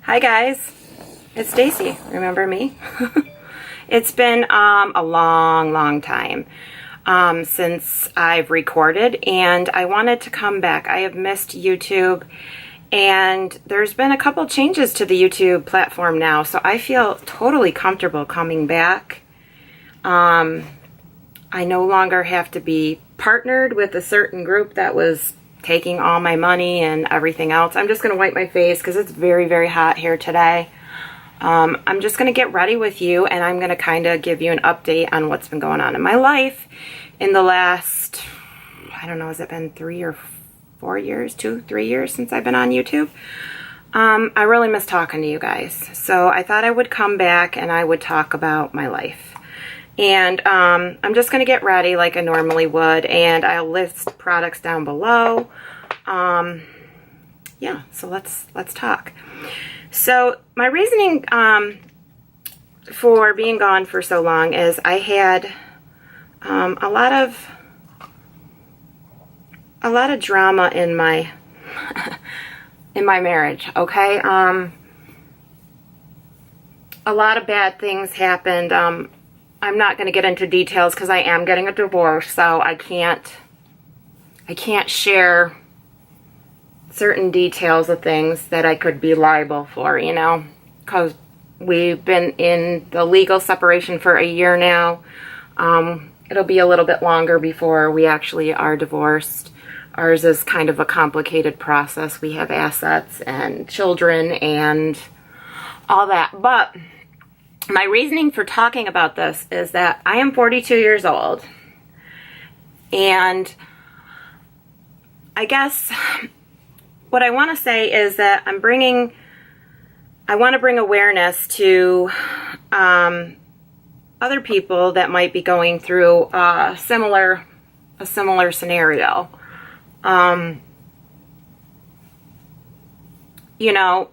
Hi guys, it's Stacy. Remember me? It's been a long time since I've recorded, and I wanted to come back. I have missed YouTube, and there's been a couple changes to the YouTube platform now, so I feel totally comfortable coming back. I no longer have to be partnered with a certain group that was taking all my money and everything else. I'm just going to wipe my face because it's very hot here today. I'm just going to get ready with you, and I'm going to kind of give you an update on what's been going on in my life in the last, I don't know, has it been 3 or 4 years, 3 years since I've been on YouTube? I really miss talking to you guys, so I thought I would come back and I would talk about my life. And I'm just going to get ready like I normally would, and I'll list products down below. Yeah, so let's talk. So my reasoning for being gone for so long is I had a lot of drama in my in my marriage. Okay, a lot of bad things happened. I'm not going to get into details because I am getting a divorce, so I can't share certain details of things that I could be liable for, you know, because we've been in the legal separation for a year now. It'll be a little bit longer before we actually are divorced. Ours is kind of a complicated process. We have assets and children and all that, but my reasoning for talking about this is that I am 42 years old, and I guess what I want to say is that I want to bring awareness to other people that might be going through a similar scenario. You know,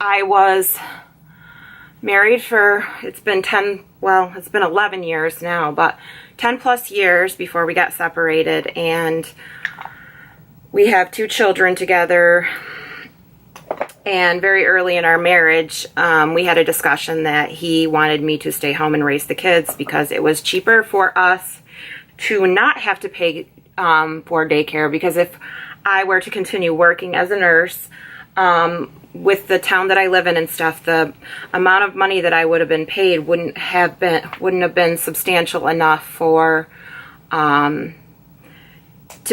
I was married for, it's been 11 years now, but 10 plus years before we got separated, and we have 2 children together. And very early in our marriage, we had a discussion that he wanted me to stay home and raise the kids because it was cheaper for us to not have to pay for daycare, because if I were to continue working as a nurse, with the town that I live in and stuff, the amount of money that I would have been paid wouldn't have been substantial enough for to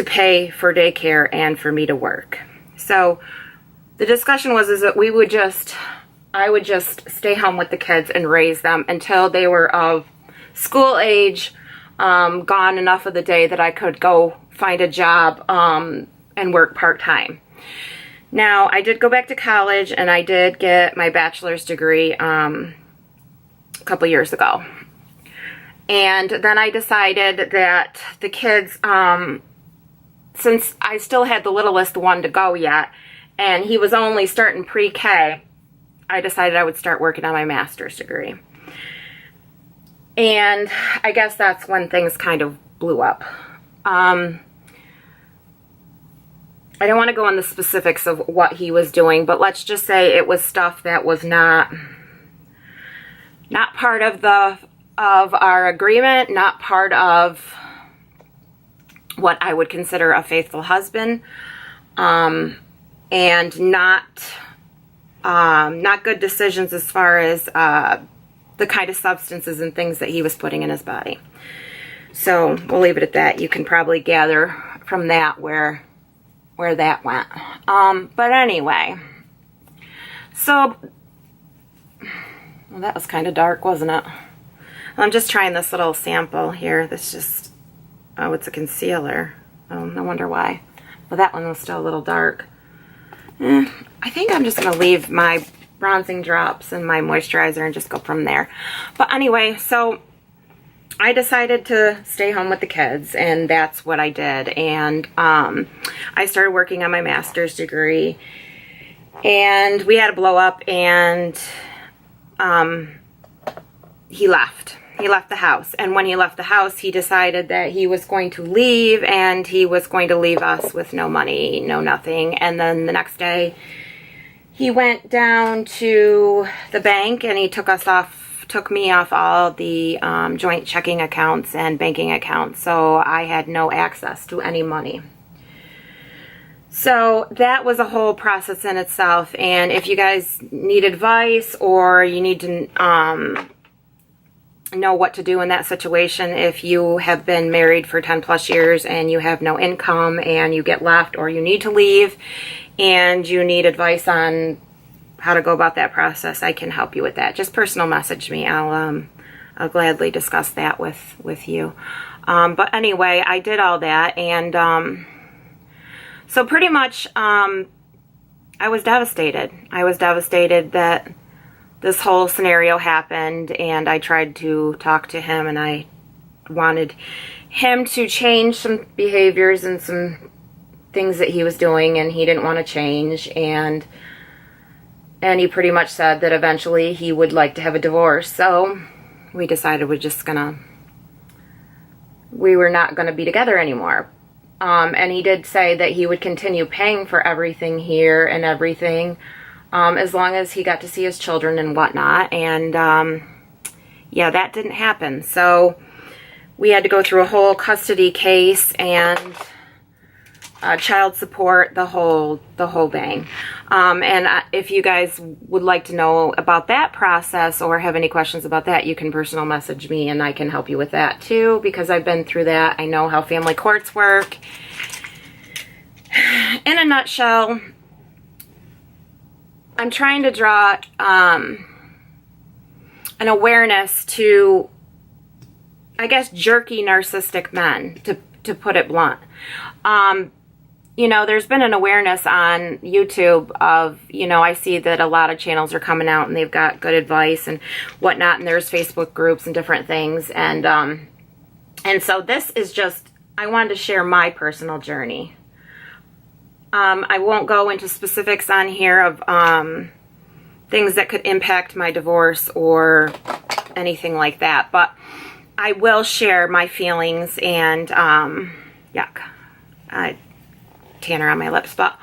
pay for daycare and for me to work. So the discussion was that I would just stay home with the kids and raise them until they were of school age, gone enough of the day that I could go find a job and work part-time. Now, I did go back to college, and I did get my bachelor's degree a couple years ago. And then I decided that the kids, since I still had the littlest one to go yet, and he was only starting pre-K, I decided I would start working on my master's degree. And I guess that's when things kind of blew up. I don't want to go on the specifics of what he was doing, but let's just say it was stuff that was not part of our agreement, not part of what I would consider a faithful husband, and not good decisions as far as the kind of substances and things that he was putting in his body. So we'll leave it at that. You can probably gather from that where that went. But anyway, so, well, that was kind of dark, wasn't it? I'm just trying this little sample here. This just, oh, it's a concealer. Oh, no wonder why. Well, that one was still a little dark. I think I'm just going to leave my bronzing drops and my moisturizer and just go from there. But anyway, so I decided to stay home with the kids, and that's what I did. And I started working on my master's degree, and we had a blow up, and he left. He left the house, and when he left the house, he decided that he was going to leave, and he was going to leave us with no money, no nothing. And then the next day, he went down to the bank and he took me off all the joint checking accounts and banking accounts, so I had no access to any money. So that was a whole process in itself, and if you guys need advice or you need to know what to do in that situation, if you have been married for 10 plus years and you have no income and you get left, or you need to leave and you need advice on how to go about that process, I can help you with that. Just personal message me. I'll gladly discuss that with you. But anyway, I did all that, and so pretty much I was devastated. I was devastated that this whole scenario happened, and I tried to talk to him, and I wanted him to change some behaviors and some things that he was doing, and he didn't want to change, and he pretty much said that eventually he would like to have a divorce. So we decided we were not going to be together anymore. And he did say that he would continue paying for everything here and everything, as long as he got to see his children and whatnot. And yeah, that didn't happen. So we had to go through a whole custody case and child support, the whole bang. And if you guys would like to know about that process or have any questions about that, you can personal message me and I can help you with that too, because I've been through that. I know how family courts work. In a nutshell, I'm trying to draw an awareness to, I guess, jerky narcissistic men, to put it blunt. You know, there's been an awareness on YouTube of, you know, I see that a lot of channels are coming out and they've got good advice and whatnot, and there's Facebook groups and different things, and so this is just, I wanted to share my personal journey. I won't go into specifics on here of things that could impact my divorce or anything like that, but I will share my feelings and yuck, tanner on my lips, but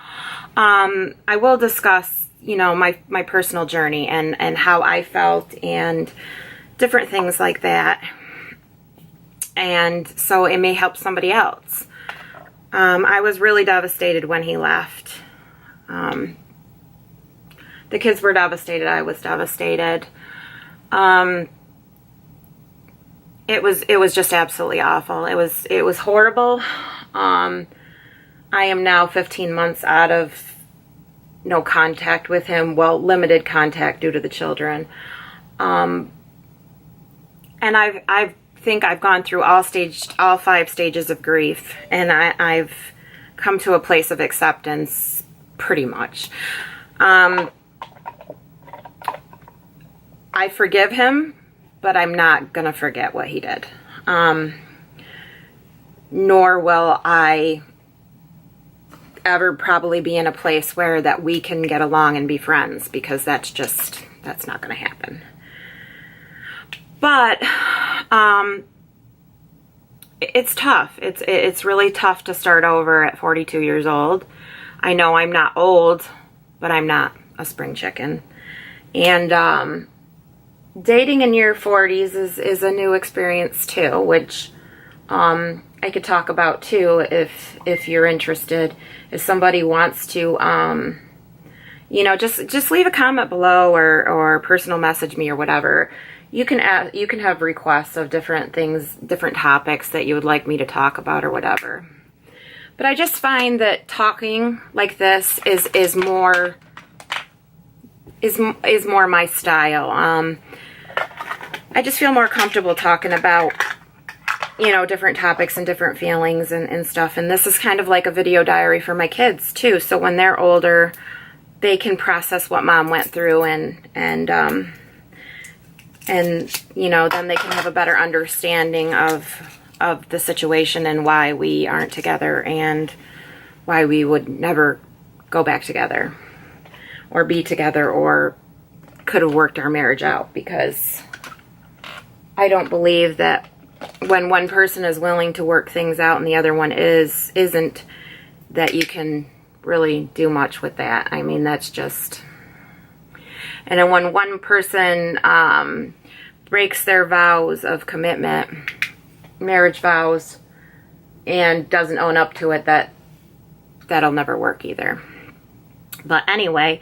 I will discuss, you know, my personal journey and how I felt and different things like that, and so it may help somebody else. I was really devastated when he left. The kids were devastated. I was devastated. It was just absolutely awful. It was horrible. I am now 15 months out of no contact with him. Well, limited contact due to the children. And I think I've gone through all 5 stages of grief, and I've come to a place of acceptance pretty much. I forgive him, but I'm not gonna forget what he did. Nor will I ever probably be in a place where that we can get along and be friends, because that's not going to happen. But it's tough. It's really tough to start over at 42 years old. I know I'm not old, but I'm not a spring chicken. And dating in your 40s is a new experience too, which I could talk about too if you're interested. If somebody wants to, you know, just leave a comment below or personal message me or whatever. You can have requests of different things, different topics that you would like me to talk about or whatever. But I just find that talking like this is more my style. I just feel more comfortable talking about, you know, different topics and different feelings and stuff. And this is kind of like a video diary for my kids too. So when they're older, they can process what mom went through and you know, then they can have a better understanding of the situation and why we aren't together and why we would never go back together or be together or could have worked our marriage out, because I don't believe that when one person is willing to work things out and the other one isn't, that you can really do much with that. I mean, that's just, And then when one person breaks their vows of commitment, marriage vows, and doesn't own up to it, that'll never work either. But anyway,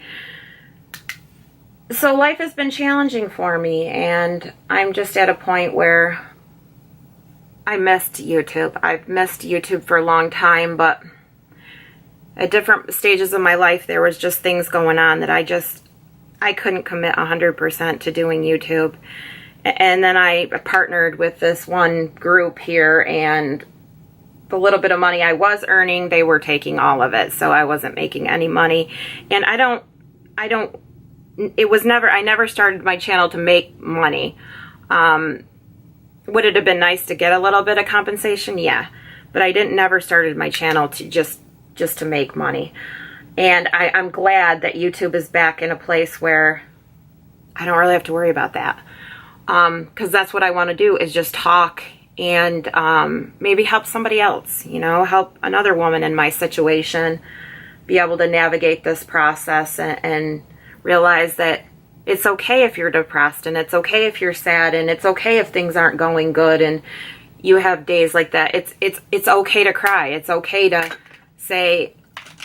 so life has been challenging for me, and I'm just at a point where I missed YouTube. I've missed YouTube for a long time, but at different stages of my life, there was just things going on that I couldn't commit 100% to doing YouTube. And then I partnered with this one group here, and the little bit of money I was earning, they were taking all of it, so I wasn't making any money. And I never started my channel to make money. Would it have been nice to get a little bit of compensation? Yeah. But I never started my channel to just to make money. And I'm glad that YouTube is back in a place where I don't really have to worry about that. Because that's what I want to do, is just talk and maybe help somebody else, you know, help another woman in my situation be able to navigate this process and realize that it's okay if you're depressed, and it's okay if you're sad, and it's okay if things aren't going good and you have days like that. It's okay to cry. It's okay to say,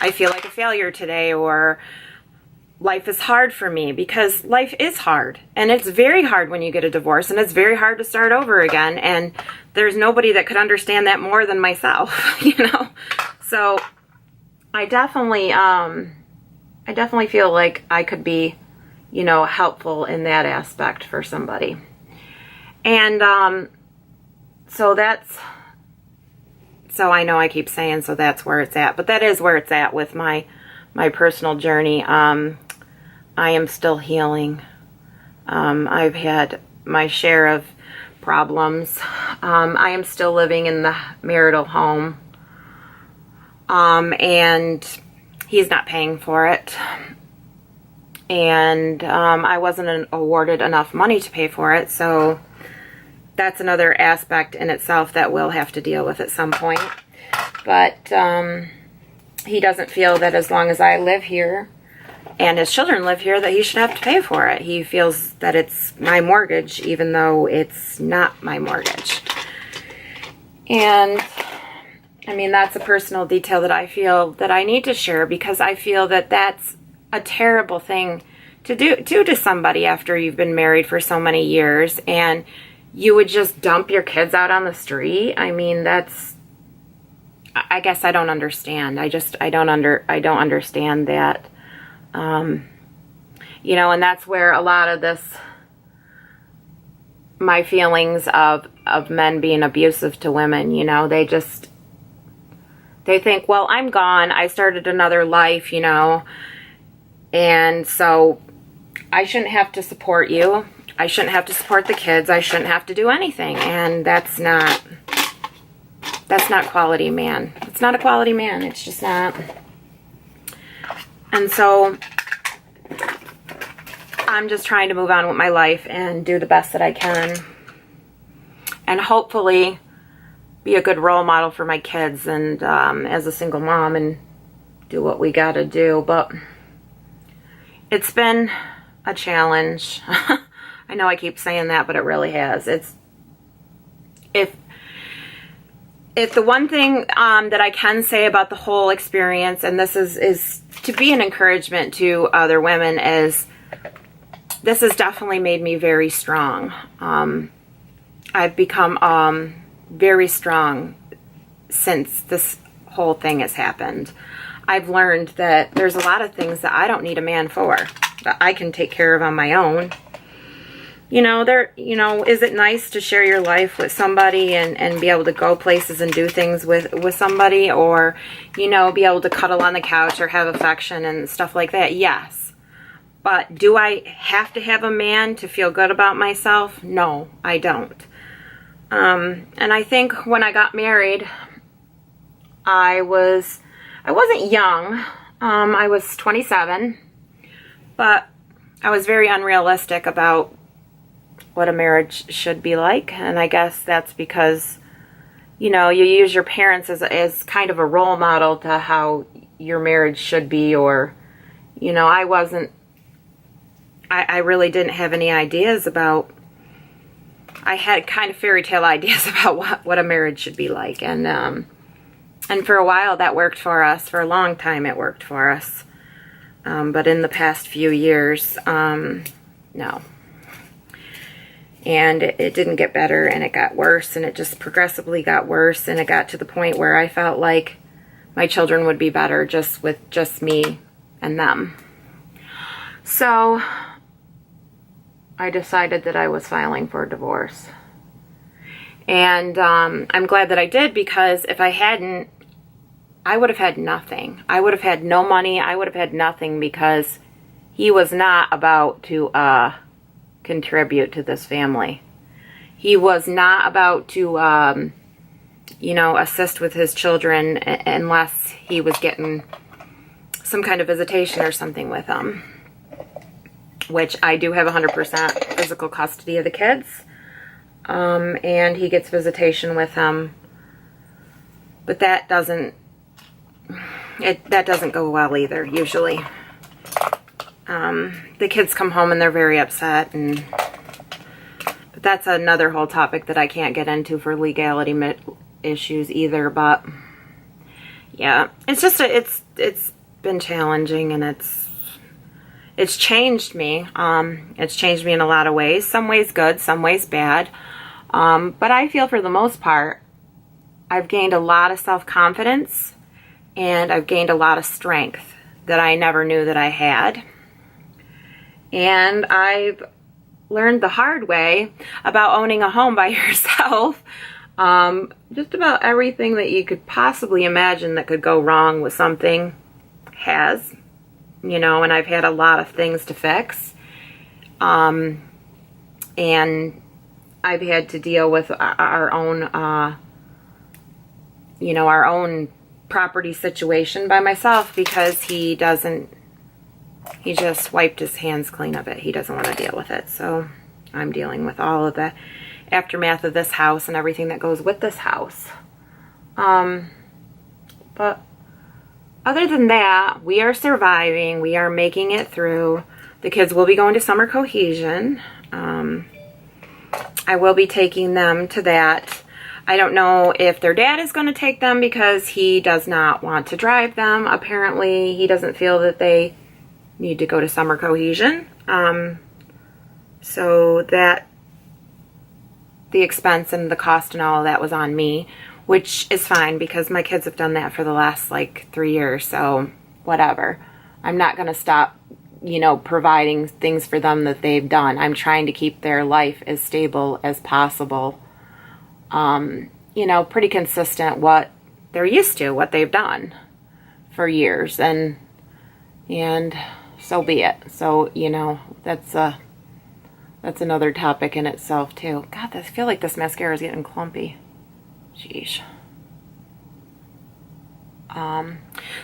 I feel like a failure today, or life is hard for me, because life is hard. And it's very hard when you get a divorce, and it's very hard to start over again. And there's nobody that could understand that more than myself, you know? So I definitely feel like I could be, you know, helpful in that aspect for somebody. And so I know I keep saying, so that's where it's at, but that is where it's at with my personal journey. I am still healing. I've had my share of problems. I am still living in the marital home, and he's not paying for it. And I wasn't awarded enough money to pay for it, so that's another aspect in itself that we'll have to deal with at some point. But he doesn't feel that as long as I live here and his children live here, that he should have to pay for it. He feels that it's my mortgage, even though it's not my mortgage. And I mean, that's a personal detail that I feel that I need to share, because I feel that that's a terrible thing to do to somebody after you've been married for so many years, and you would just dump your kids out on the street. I mean, I guess I don't understand. I don't understand that. You know, and that's where a lot of this, my feelings of men being abusive to women, you know, they think, well, I'm gone. I started another life, you know, and so I shouldn't have to support you. I shouldn't have to support the kids. I shouldn't have to do anything. And that's not quality man. It's not a quality man. It's just not. And so I'm just trying to move on with my life and do the best that I can. And hopefully be a good role model for my kids, and as a single mom, and do what we got to do. But it's been a challenge. I know I keep saying that, but it really has. If the one thing that I can say about the whole experience, and this is to be an encouragement to other women, is this has definitely made me very strong. I've become very strong since this whole thing has happened. I've learned that there's a lot of things that I don't need a man for, that I can take care of on my own. You know, is it nice to share your life with somebody and be able to go places and do things with somebody, or, you know, be able to cuddle on the couch or have affection and stuff like that? Yes. But do I have to have a man to feel good about myself? No, I don't. And I think when I got married, I wasn't young. I was 27, but I was very unrealistic about what a marriage should be like. And I guess that's because, you know, you use your parents as kind of a role model to how your marriage should be, or, you know, I wasn't I really didn't have any ideas about, I had kind of fairy tale ideas about what a marriage should be like. And for a while that worked for us. For a long time it worked for us. But in the past few years, no. And it didn't get better, and it got worse, and it just progressively got worse, and it got to the point where I felt like my children would be better just with just me and them. So I decided that I was filing for divorce. And I'm glad that I did, because if I hadn't, I would have had nothing. I would have had no money. I would have had nothing, because he was not about to contribute to this family. He was not about to, you know, assist with his children unless he was getting some kind of visitation or something with them. Which I do have 100% physical custody of the kids. And he gets visitation with them. But that doesn't go well either, usually. The kids come home and they're very upset, but that's another whole topic that I can't get into for legality issues either. But yeah, it's just it's been challenging, and it's changed me. It's changed me in a lot of ways. Some ways good, some ways bad. But I feel for the most part, I've gained a lot of self-confidence, and I've gained a lot of strength that I never knew that I had. And I've learned the hard way about owning a home by yourself. Just about everything that you could possibly imagine that could go wrong with something has, you know, and I've had a lot of things to fix. And I've had to deal with our own, you know, our own property situation by myself, because he just wiped his hands clean of it. He doesn't want to deal with it. So I'm dealing with all of the aftermath of this house and everything that goes with this house. But other than that, we are surviving. We are making it through. The kids will be going to summer cohesion. I will be taking them to that. I don't know if their dad is going to take them, because he does not want to drive them. Apparently, he doesn't feel that they need to go to summer cohesion. So that the expense and the cost and all of that was on me, which is fine, because my kids have done that for the last like 3 years. So whatever. I'm not going to stop, you know, providing things for them that they've done. I'm trying to keep their life as stable as possible. You know, pretty consistent what they're used to, what they've done for years, and so be it. So, you know, that's another topic in itself too. God, I feel like this mascara is getting clumpy. Sheesh.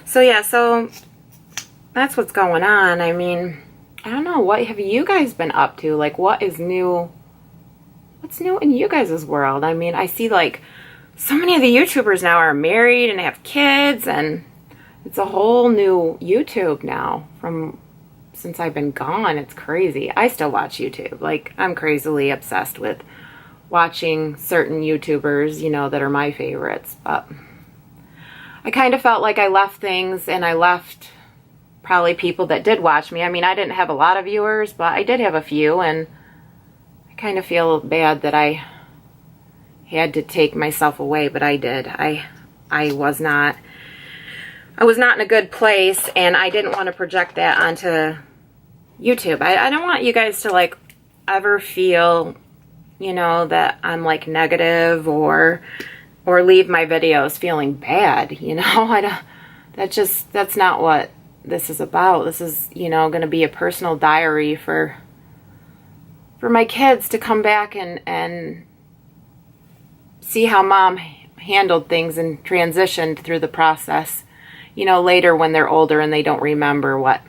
So yeah, so that's what's going on. I mean, I don't know, what have you guys been up to? Like, what is new? What's new in you guys' world? I mean, I see like so many of the YouTubers now are married and have kids, and it's a whole new YouTube now from since I've been gone. It's crazy. I still watch YouTube. Like, I'm crazily obsessed with watching certain YouTubers, you know, that are my favorites. But I kind of felt like I left things, and I left probably people that did watch me. I mean, I didn't have a lot of viewers, but I did have a few, and I kind of feel bad that I had to take myself away, but I did. I was not in a good place, and I didn't want to project that onto YouTube. I don't want you guys to like ever feel, you know, that I'm like negative or leave my videos feeling bad, you know. That's not what this is about. This is, you know, going to be a personal diary for my kids to come back and see how mom handled things and transitioned through the process, you know, later when they're older and they don't remember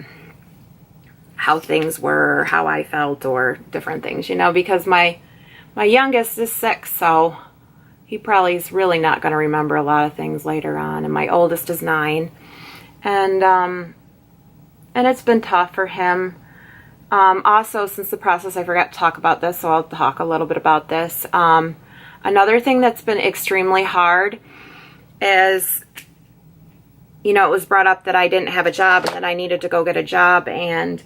how things were, or how I felt, or different things, you know, because my youngest is 6, so he probably is really not going to remember a lot of things later on, and my oldest is 9, and it's been tough for him. Also, since the process, I forgot to talk about this, so I'll talk a little bit about this. Another thing that's been extremely hard is, you know, it was brought up that I didn't have a job and that I needed to go get a job, and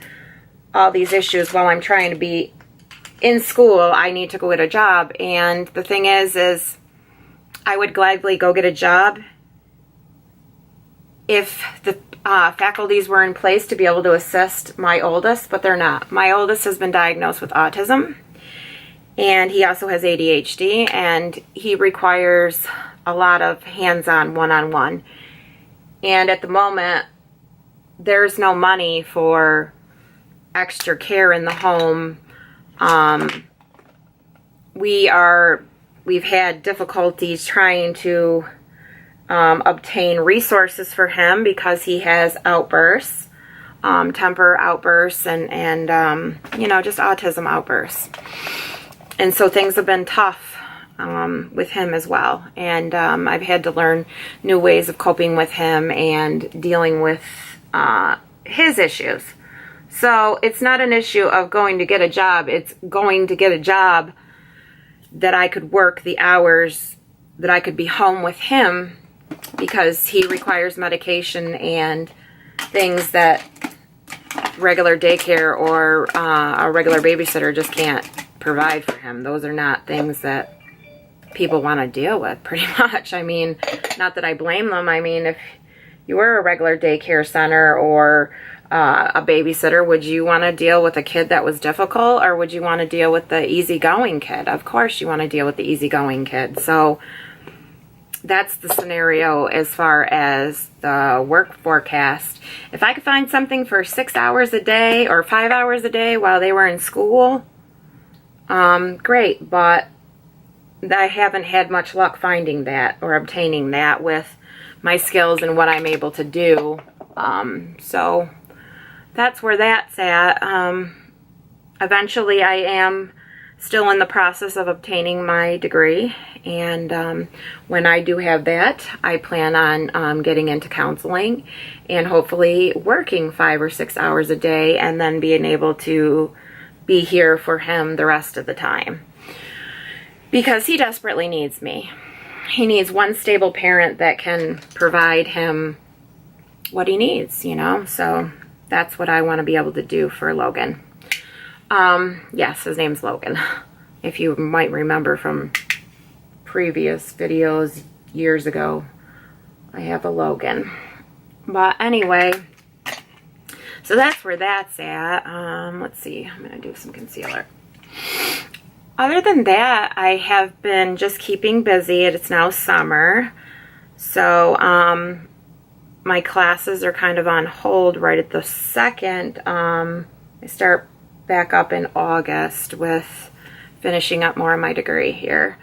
all these issues while I'm trying to be in school, I need to go get a job. And the thing is I would gladly go get a job if the faculties were in place to be able to assist my oldest, but they're not. My oldest has been diagnosed with autism, and he also has ADHD, and he requires a lot of hands-on, one-on-one. And at the moment, there's no money for extra care in the home. We've had difficulties trying to obtain resources for him because he has outbursts, temper outbursts, and you know, just autism outbursts. And so things have been tough with him as well. And I've had to learn new ways of coping with him and dealing with his issues. So it's not an issue of going to get a job. It's going to get a job that I could work the hours that I could be home with him, because he requires medication and things that regular daycare or a regular babysitter just can't provide for him. Those are not things that people want to deal with, pretty much. I mean, not that I blame them. I mean, if you were a regular daycare center or a babysitter, would you want to deal with a kid that was difficult, or would you want to deal with the easygoing kid? Of course you want to deal with the easygoing kid. So that's the scenario as far as the work forecast. If I could find something for 6 hours a day or 5 hours a day while they were in school, great, but I haven't had much luck finding that or obtaining that with my skills and what I'm able to do. So that's where that's at. Eventually I am still in the process of obtaining my degree, and when I do have that, I plan on getting into counseling and hopefully working 5 or 6 hours a day, and then being able to be here for him the rest of the time, because he desperately needs me. He needs one stable parent that can provide him what he needs, you know. So that's what I want to be able to do for Logan. Yes, his name's Logan. If you might remember from previous videos years ago, I have a Logan. But anyway, so that's where that's at. Let's see, I'm going to do some concealer. Other than that, I have been just keeping busy. It's now summer, so my classes are kind of on hold right at the second. I start back up in August with finishing up more of my degree here.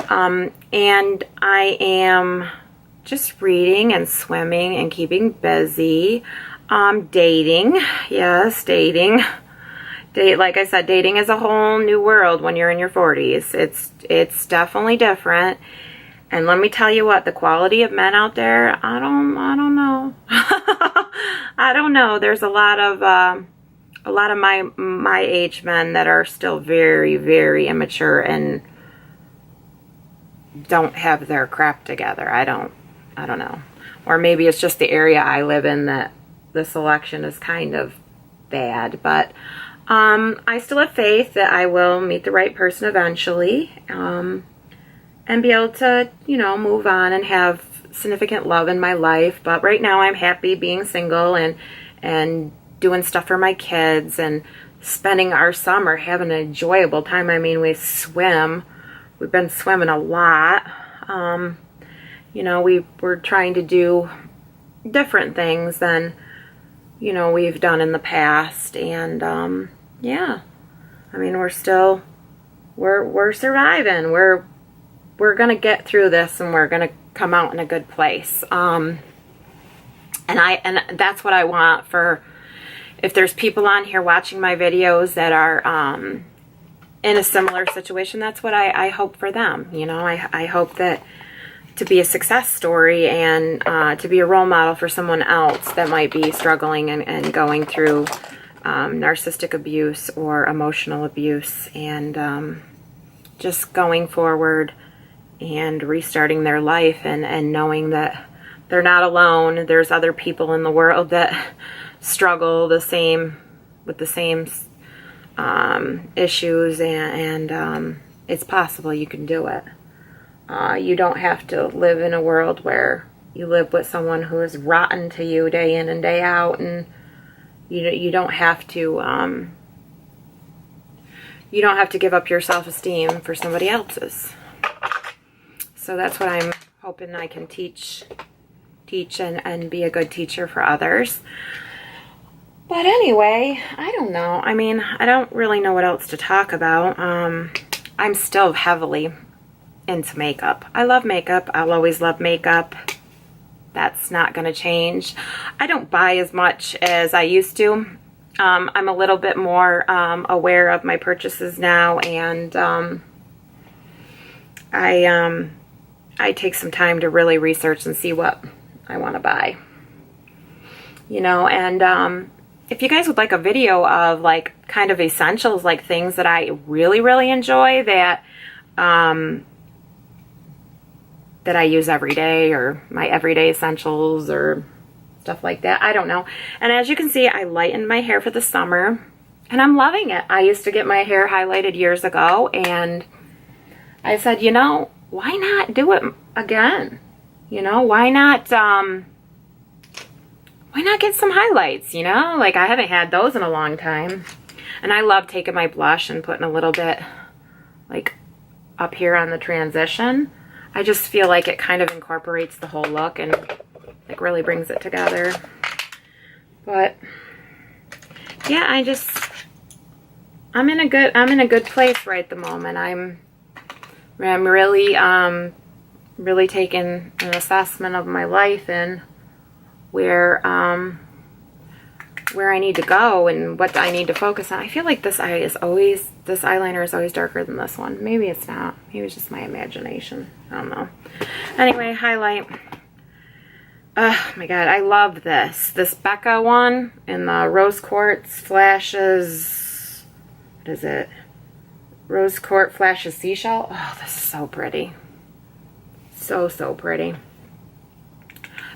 And I am just reading and swimming and keeping busy. Dating. Yes, dating. Like I said, dating is a whole new world when you're in your 40s. It's definitely different. And let me tell you what, the quality of men out there, I don't know. I don't know. There's a lot of my age men that are still very, very immature and don't have their crap together. I don't know. Or maybe it's just the area I live in that the selection is kind of bad. But I still have faith that I will meet the right person eventually, and be able to, you know, move on and have significant love in my life. But right now I'm happy being single and doing stuff for my kids and spending our summer having an enjoyable time. I mean, we've been swimming a lot. You know, we're trying to do different things than, you know, we've done in the past. And yeah, I mean, we're surviving. We're gonna get through this, and we're gonna come out in a good place. And that's what I want for, if there's people on here watching my videos that are in a similar situation, that's what I hope for them. You know, I hope that to be a success story and to be a role model for someone else that might be struggling and going through narcissistic abuse or emotional abuse, and just going forward and restarting their life, and knowing that they're not alone. There's other people in the world that struggle with the same issues, and it's possible you can do it. You don't have to live in a world where you live with someone who is rotten to you day in and day out, and you don't have to give up your self-esteem for somebody else's. So that's what I'm hoping I can teach and be a good teacher for others. But anyway, I don't know. I mean, I don't really know what else to talk about. I'm still heavily into makeup. I love makeup. I'll always love makeup. That's not going to change. I don't buy as much as I used to. I'm a little bit more aware of my purchases now, and I take some time to really research and see what I want to buy. You know, and if you guys would like a video of like kind of essentials, like things that I really, really enjoy that that I use every day, or my everyday essentials or stuff like that, I don't know. And as you can see, I lightened my hair for the summer, and I'm loving it. I used to get my hair highlighted years ago, and I said, you know, why not do it again? You know, why not get some highlights, you know? Like, I haven't had those in a long time. And I love taking my blush and putting a little bit, like, up here on the transition. I just feel like it kind of incorporates the whole look and, like, really brings it together. But, yeah, I'm in a good place right at the moment. I'm really, really taking an assessment of my life and where I need to go and what I need to focus on. I feel like this eyeliner is always darker than this one. Maybe it's not. Maybe it's just my imagination. I don't know. Anyway, highlight. Oh my god, I love this. This Becca one in the Rose Quartz Flashes. What is it? Rose Quartz Flashes Seashell. Oh, this is so pretty. So, so pretty.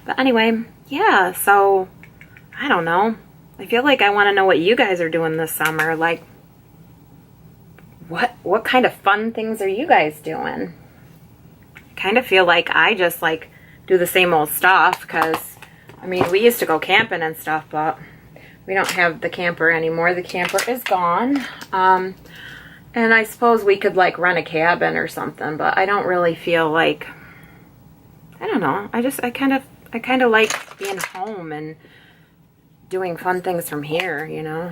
But anyway, yeah, so I don't know. I feel like I want to know what you guys are doing this summer. Like, what kind of fun things are you guys doing? I kind of feel like I just like do the same old stuff, because I mean, we used to go camping and stuff, but we don't have the camper anymore. The camper is gone. And I suppose we could like rent a cabin or something, but I don't really feel like, I don't know. I kind of like being home and doing fun things from here, you know.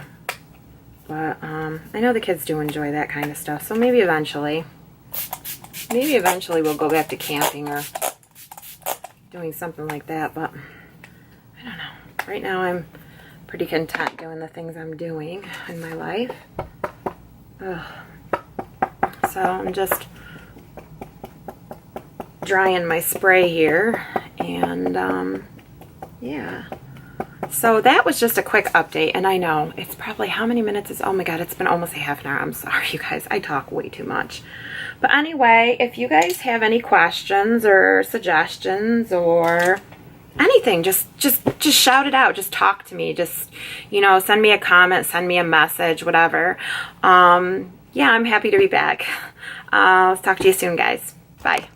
But I know the kids do enjoy that kind of stuff, so maybe eventually we'll go back to camping or doing something like that. But I don't know. Right now I'm pretty content doing the things I'm doing in my life. Ugh. So I'm just drying my spray here, and yeah. So that was just a quick update, and I know it's probably, how many minutes is, oh my god, it's been almost a half an hour. I'm sorry, you guys, I talk way too much. But anyway, if you guys have any questions or suggestions or anything, just shout it out. Just talk to me. Just, you know, send me a comment, send me a message, whatever. Yeah, I'm happy to be back. I'll talk to you soon, guys. Bye.